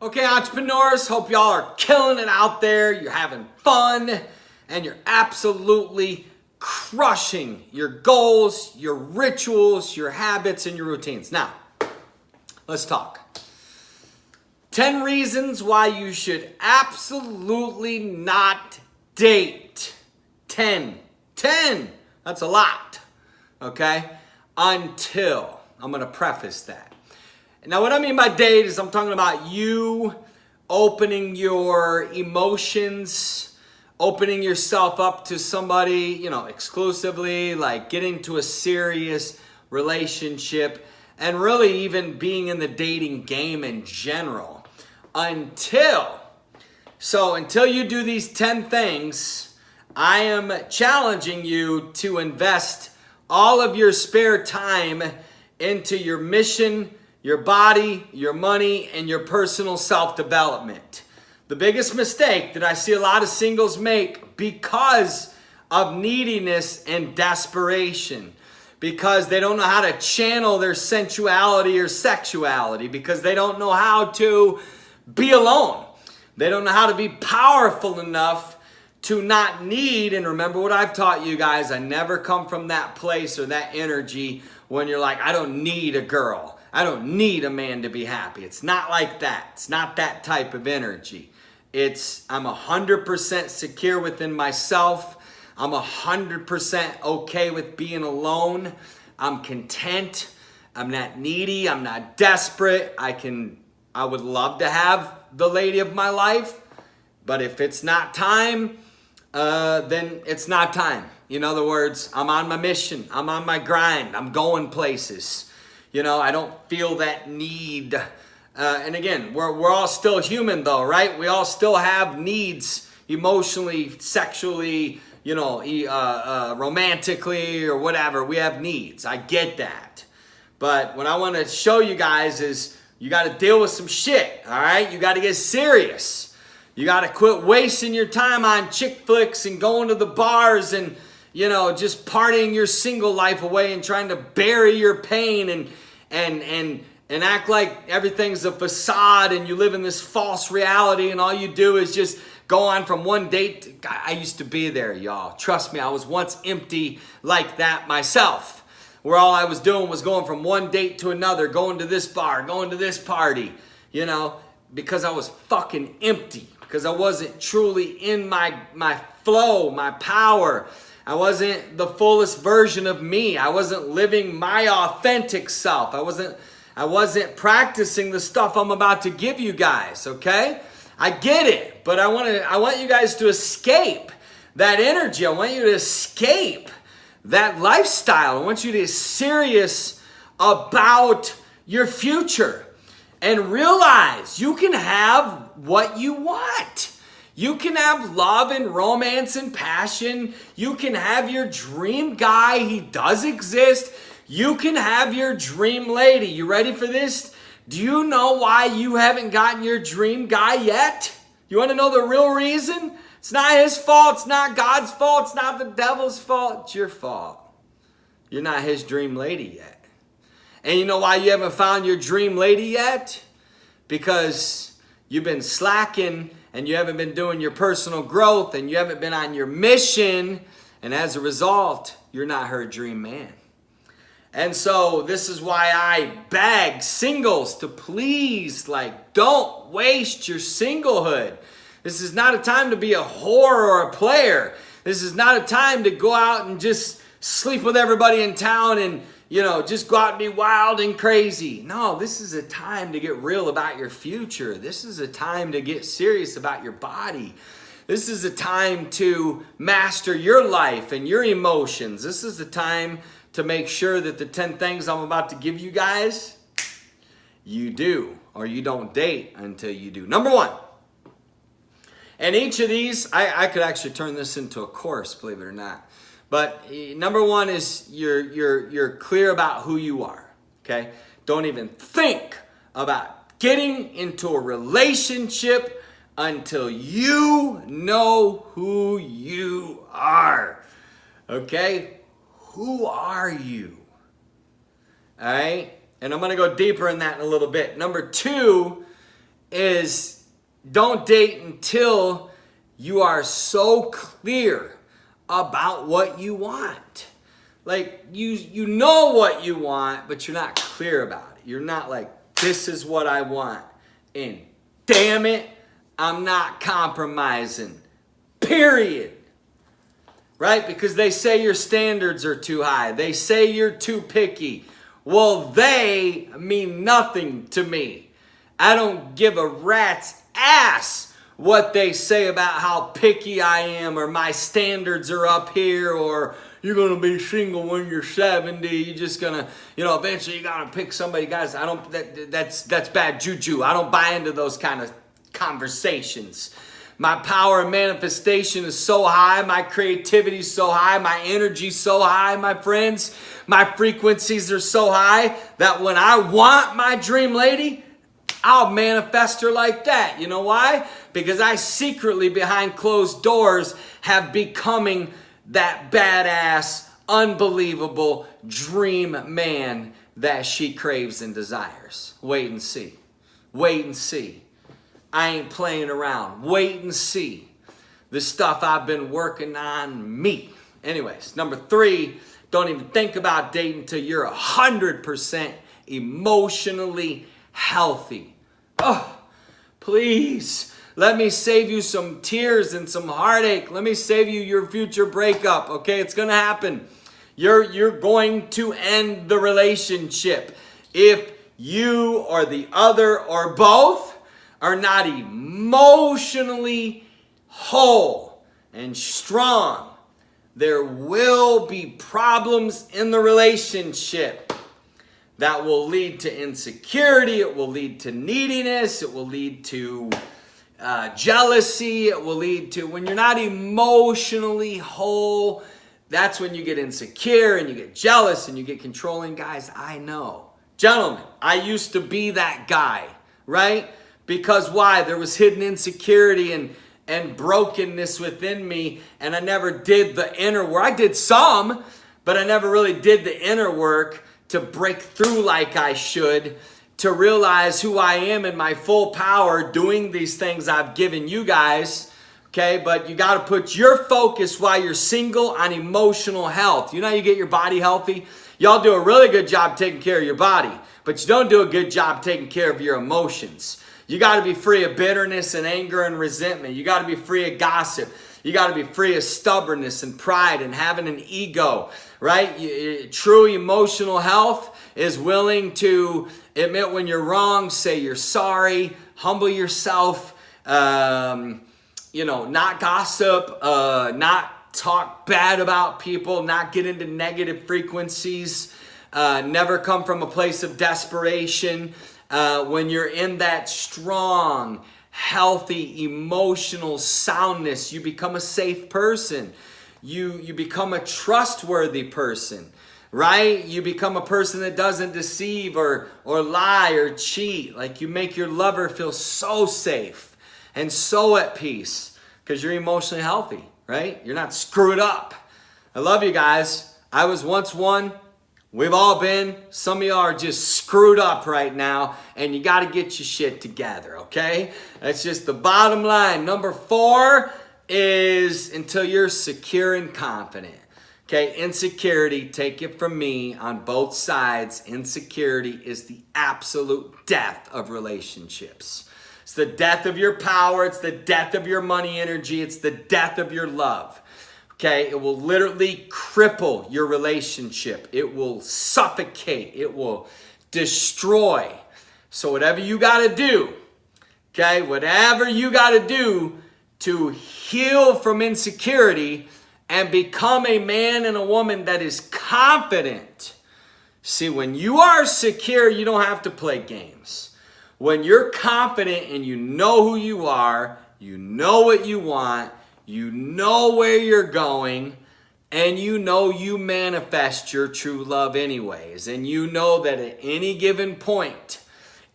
Okay, entrepreneurs, hope y'all are killing it out there. You're having fun and you're absolutely crushing your goals, your rituals, your habits, and your routines. Now, let's talk. 10 reasons why you should absolutely not date. 10. That's a lot. Okay? Until. I'm going to preface that. Now, what I mean by date is I'm talking about you opening your emotions, opening yourself up to somebody, exclusively, like getting to a serious relationship, and really even being in the dating game in general. Until you do these 10 things, I am challenging you to invest all of your spare time into your mission, your body, your money, and your personal self-development. The biggest mistake that I see a lot of singles make because of neediness and desperation, because they don't know how to channel their sensuality or sexuality, because they don't know how to be alone. They don't know how to be powerful enough to not need, and remember what I've taught you guys, I never come from that place or that energy when you're like, I don't need a girl. I don't need a man to be happy. It's not like that. It's not that type of energy. I'm 100% secure within myself. I'm 100% okay with being alone. I'm content. I'm not needy. I'm not desperate. I would love to have the lady of my life, but if it's not time, then it's not time. In other words, I'm on my mission. I'm on my grind. I'm going places. I don't feel that need. And again, we're all still human though, right? We all still have needs emotionally, sexually, romantically or whatever. We have needs. I get that. But what I want to show you guys is you got to deal with some shit, all right? You got to get serious. You got to quit wasting your time on chick flicks and going to the bars and just partying your single life away and trying to bury your pain and act like everything's a facade and you live in this false reality and all you do is just go on from one date. I used to be there, y'all. Trust me, I was once empty like that myself, where all I was doing was going from one date to another, going to this bar, going to this party, because I was fucking empty, because I wasn't truly in my flow, my power. I wasn't the fullest version of me. I wasn't living my authentic self. I wasn't practicing the stuff I'm about to give you guys, okay? I get it, but I want you guys to escape that energy. I want you to escape that lifestyle. I want you to be serious about your future and realize you can have what you want. You can have love and romance and passion. You can have your dream guy. He does exist. You can have your dream lady. You ready for this? Do you know why you haven't gotten your dream guy yet? You want to know the real reason? It's not his fault. It's not God's fault. It's not the devil's fault. It's your fault. You're not his dream lady yet. And you know why you haven't found your dream lady yet? Because you've been slacking and you haven't been doing your personal growth and you haven't been on your mission. And as a result, you're not her dream man. And so this is why I beg singles to please, don't waste your singlehood. This is not a time to be a whore or a player. This is not a time to go out and just sleep with everybody in town and, just go out and be wild and crazy. No, this is a time to get real about your future. This is a time to get serious about your body. This is a time to master your life and your emotions. This is the time to make sure that the 10 things I'm about to give you guys, you do, or you don't date until you do. Number 1. And each of these, I could actually turn this into a course, believe it or not. But number 1 is you're clear about who you are, okay? Don't even think about getting into a relationship until you know who you are, okay? Who are you? All right? And I'm going to go deeper in that in a little bit. Number 2 is don't date until you are so clear about what you want. Like you know what you want, but you're not clear about it. You're not like, this is what I want, and damn it, I'm not compromising. Period. Right? Because they say your standards are too high. They say you're too picky. Well, they mean nothing to me. I don't give a rat's ass what they say about how picky I am, or my standards are up here, or you're going to be single when you're 70. You're just going to, eventually you got to pick somebody. Guys, that's bad juju. I don't buy into those kind of conversations. My power of manifestation is so high. My creativity is so high. My energy is so high, my friends. My frequencies are so high that when I want my dream lady, I'll manifest her like that. You know why? Because I secretly, behind closed doors, have becoming that badass, unbelievable dream man that she craves and desires. Wait and see. Wait and see. I ain't playing around. Wait and see the stuff I've been working on me. Anyways, number 3, don't even think about dating until you're 100% emotionally healthy. Oh, please, let me save you some tears and some heartache. Let me save you your future breakup, okay? It's going to happen. You're going to end the relationship if you or the other or both are not emotionally whole and strong. There will be problems in the relationship that will lead to insecurity. It will lead to neediness. It will lead to jealousy. It will lead to, when you're not emotionally whole, that's when you get insecure and you get jealous and you get controlling. Guys, I know. Gentlemen, I used to be that guy, right? Because why? There was hidden insecurity and brokenness within me, and I never did the inner work. I did some, but I never really did the inner work to break through like I should, to realize who I am in my full power doing these things I've given you guys, okay? But you got to put your focus while you're single on emotional health. You know how you get your body healthy? Y'all do a really good job taking care of your body, but you don't do a good job taking care of your emotions. You got to be free of bitterness and anger and resentment. You got to be free of gossip. You got to be free of stubbornness and pride and having an ego, right? True emotional health is willing to admit when you're wrong, say you're sorry, humble yourself, not gossip, not talk bad about people, not get into negative frequencies, never come from a place of desperation. When you're in that strong, healthy, emotional soundness, you become a safe person. You become a trustworthy person, right? You become a person that doesn't deceive or lie or cheat. Like, you make your lover feel so safe and so at peace because you're emotionally healthy, right? You're not screwed up. I love you guys. I was once one. We've all been. Some of y'all are just screwed up right now, and you got to get your shit together, okay? That's just the bottom line. Number 4 is until you're secure and confident. Okay, insecurity, take it from me, on both sides, insecurity is the absolute death of relationships. It's the death of your power. It's the death of your money energy. It's the death of your love. Okay, it will literally cripple your relationship. It will suffocate. It will destroy. So whatever you got to do, okay, whatever you got to do to heal from insecurity and become a man and a woman that is confident. See, when you are secure, you don't have to play games. When you're confident and you know who you are, you know what you want, you know where you're going, and you know you manifest your true love anyways. And you know that at any given point,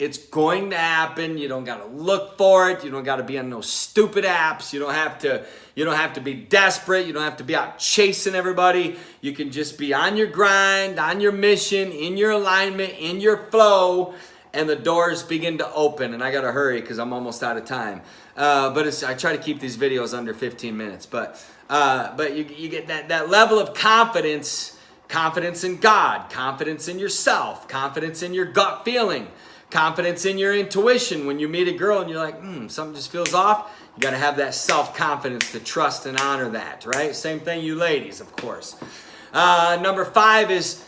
it's going to happen. You don't got to look for it. You don't got to be on no stupid apps. You don't have to be desperate. You don't have to be out chasing everybody. You can just be on your grind, on your mission, in your alignment, in your flow, and the doors begin to open. And I got to hurry because I'm almost out of time. I try to keep these videos under 15 minutes. But you get that level of confidence, confidence in God, confidence in yourself, confidence in your gut feeling, confidence in your intuition. When you meet a girl and you're like, something just feels off, you got to have that self-confidence to trust and honor that, right? Same thing you ladies, of course. Number 5 is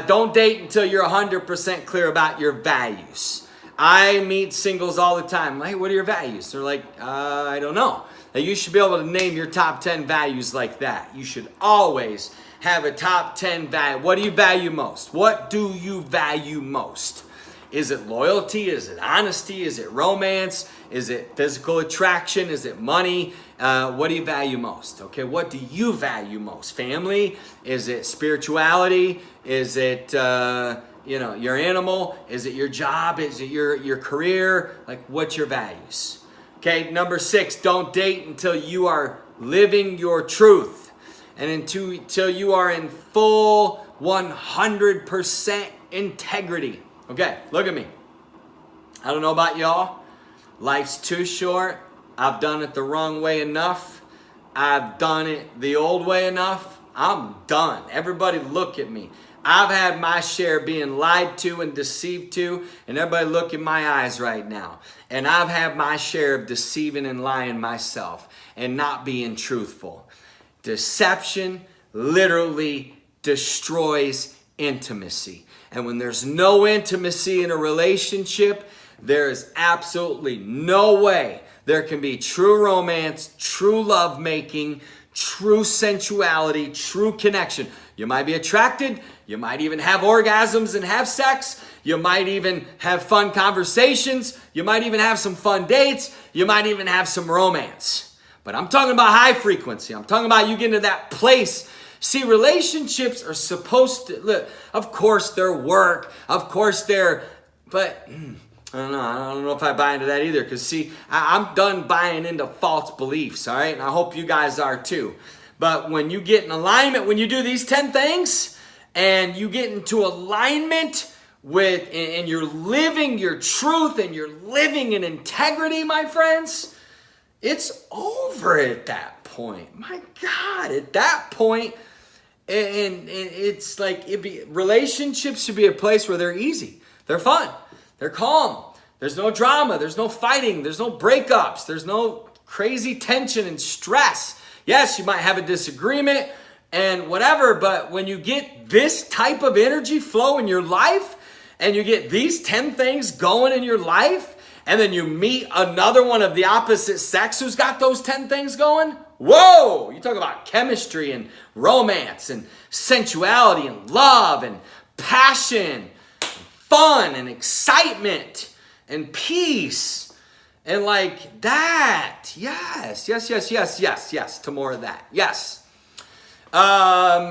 don't date until you're 100% clear about your values. I meet singles all the time. Hey, what are your values? They're like, I don't know. Now, you should be able to name your top 10 values like that. You should always have a top 10 value. What do you value most? What do you value most? Is it loyalty? Is it honesty? Is it romance? Is it physical attraction? Is it money? What do you value most? Okay, what do you value most? Family? Is it spirituality? Is it your animal? Is it your job? Is it your career? Like, what's your values? Okay, number 6, don't date until you are living your truth. And until you are in full 100% integrity. Okay, look at me. I don't know about y'all. Life's too short. I've done it the wrong way enough. I've done it the old way enough. I'm done. Everybody look at me. I've had my share being lied to and deceived to, and everybody look in my eyes right now. And I've had my share of deceiving and lying myself and not being truthful. Deception literally destroys intimacy. And when there's no intimacy in a relationship, there is absolutely no way there can be true romance, true love making, true sensuality, true connection. You might be attracted. You might even have orgasms and have sex. You might even have fun conversations. You might even have some fun dates. You might even have some romance. But I'm talking about high frequency. I'm talking about you getting to that place. See, relationships are supposed to, look, of course they're work. Of course but I don't know if I buy into that either. Because see, I'm done buying into false beliefs, all right? And I hope you guys are too. But when you get in alignment, when you do these 10 things, and you get into alignment with, and you're living your truth, and you're living in integrity, my friends, it's over at that point. My God, at that point, and it's like, relationships should be a place where they're easy. They're fun. They're calm. There's no drama. There's no fighting. There's no breakups. There's no crazy tension and stress. Yes, you might have a disagreement and whatever, but when you get this type of energy flow in your life and you get these 10 things going in your life and then you meet another one of the opposite sex who's got those 10 things going, whoa, you talk about chemistry and romance and sensuality and love and passion, fun and excitement and peace. And like that, yes, to more of that, yes.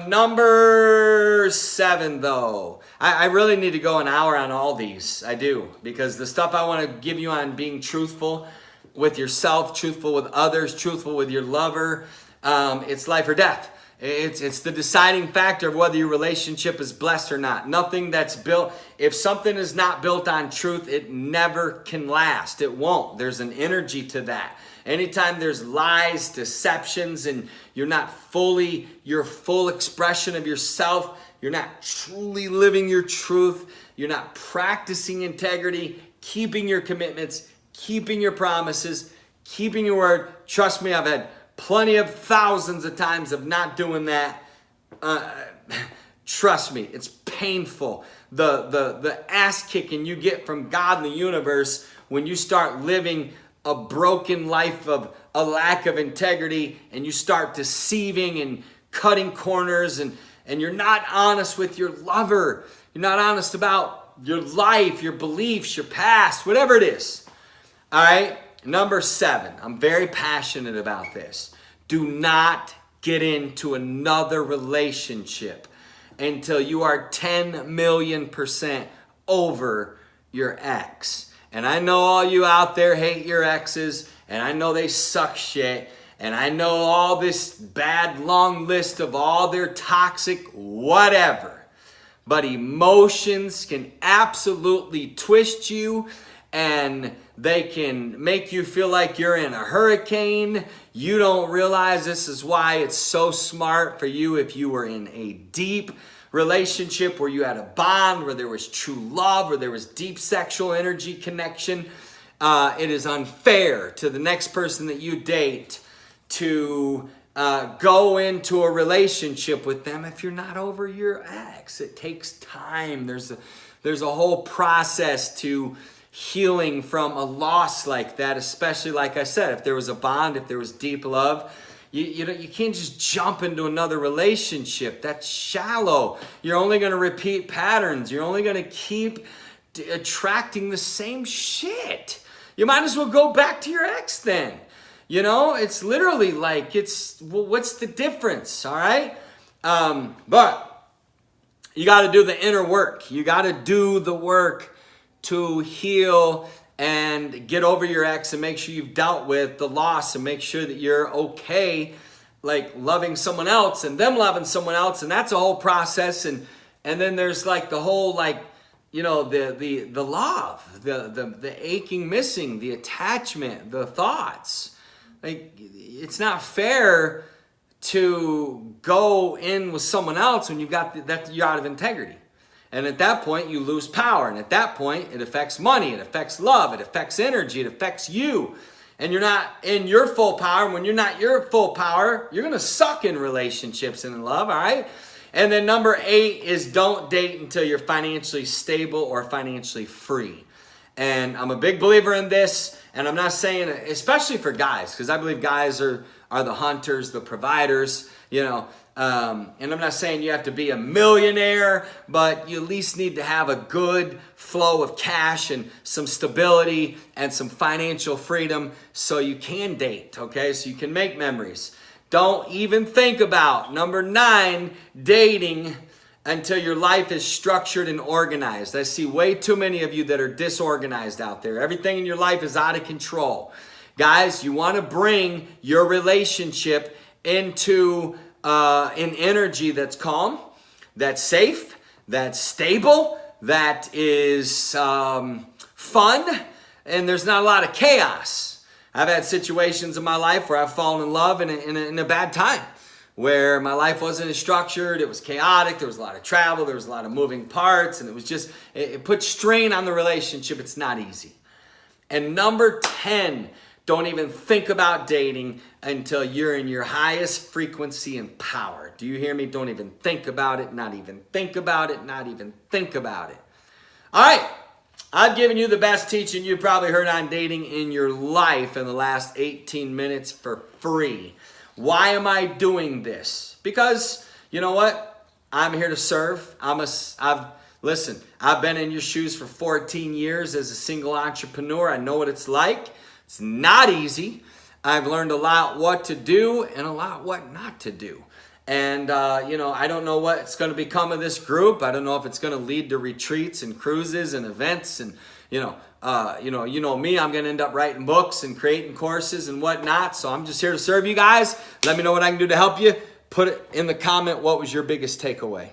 Number 7, though. I really need to go an hour on all these. I do, because the stuff I want to give you on being truthful with yourself, truthful with others, truthful with your lover, it's life or death. It's the deciding factor of whether your relationship is blessed or not. Nothing that's built, if something is not built on truth, it never can last. It won't. There's an energy to that. Anytime there's lies, deceptions, and you're not fully your full expression of yourself, you're not truly living your truth, you're not practicing integrity, keeping your commitments, keeping your promises, keeping your word. Trust me, I've had plenty of thousands of times of not doing that. Trust me, it's painful. The ass kicking you get from God and the universe when you start living a broken life of a lack of integrity and you start deceiving and cutting corners and you're not honest with your lover. You're not honest about your life, your beliefs, your past, whatever it is. All right? Number 7, I'm very passionate about this. Do not get into another relationship until you are 10 million% over your ex. And I know all you out there hate your exes, and I know they suck shit, and I know all this bad long list of all their toxic whatever. but emotions can absolutely twist you, and they can make you feel like you're in a hurricane. You don't realize this is why it's so smart for you, if you were in a deep relationship where you had a bond, where there was true love, where there was deep sexual energy connection, it is unfair to the next person that you date to go into a relationship with them if you're not over your ex. It takes time. There's a whole process to healing from a loss like that, especially, like I said, if there was a bond, if there was deep love. You can't just jump into another relationship. That's shallow. You're only going to repeat patterns. You're only going to keep attracting the same shit. You might as well go back to your ex then. It's literally like, well, what's the difference, all right? But you got to do the inner work. You got to do the work to heal and get over your ex and make sure you've dealt with the loss and make sure that you're okay, like loving someone else and them loving someone else. And that's a whole process. And then there's like the whole, like, the love, the aching, missing, the attachment, the thoughts. Like, it's not fair to go in with someone else when you've got that, you're out of integrity. And at that point, you lose power. And at that point, it affects money, it affects love, it affects energy, it affects you. And you're not in your full power. And when you're not your full power, you're going to suck in relationships and in love, all right? And then number 8 is don't date until you're financially stable or financially free. And I'm a big believer in this. And I'm not saying, especially for guys, because I believe guys are the hunters, the providers, and I'm not saying you have to be a millionaire, but you at least need to have a good flow of cash and some stability and some financial freedom so you can date, okay? So you can make memories. Don't even think about, number 9, dating until your life is structured and organized. I see way too many of you that are disorganized out there. Everything in your life is out of control. Guys, you want to bring your relationship into an energy that's calm, that's safe, that's stable, that is fun, and there's not a lot of chaos. I've had situations in my life where I've fallen in love in a bad time, where my life wasn't as structured, it was chaotic, there was a lot of travel, there was a lot of moving parts, and it was just, it put strain on the relationship. It's not easy. And number 10, don't even think about dating until you're in your highest frequency and power. Do you hear me? Don't even think about it, not even think about it, not even think about it. All right. I've given you the best teaching you've probably heard on dating in your life in the last 18 minutes for free. Why am I doing this? Because, you know what? I'm here to serve. Listen, I've been in your shoes for 14 years as a single entrepreneur. I know what it's like. It's not easy. I've learned a lot what to do and a lot what not to do. And, I don't know what's going to become of this group. I don't know if it's going to lead to retreats and cruises and events. And, me, I'm going to end up writing books and creating courses and whatnot. So I'm just here to serve you guys. Let me know what I can do to help you. Put it in the comment, what was your biggest takeaway?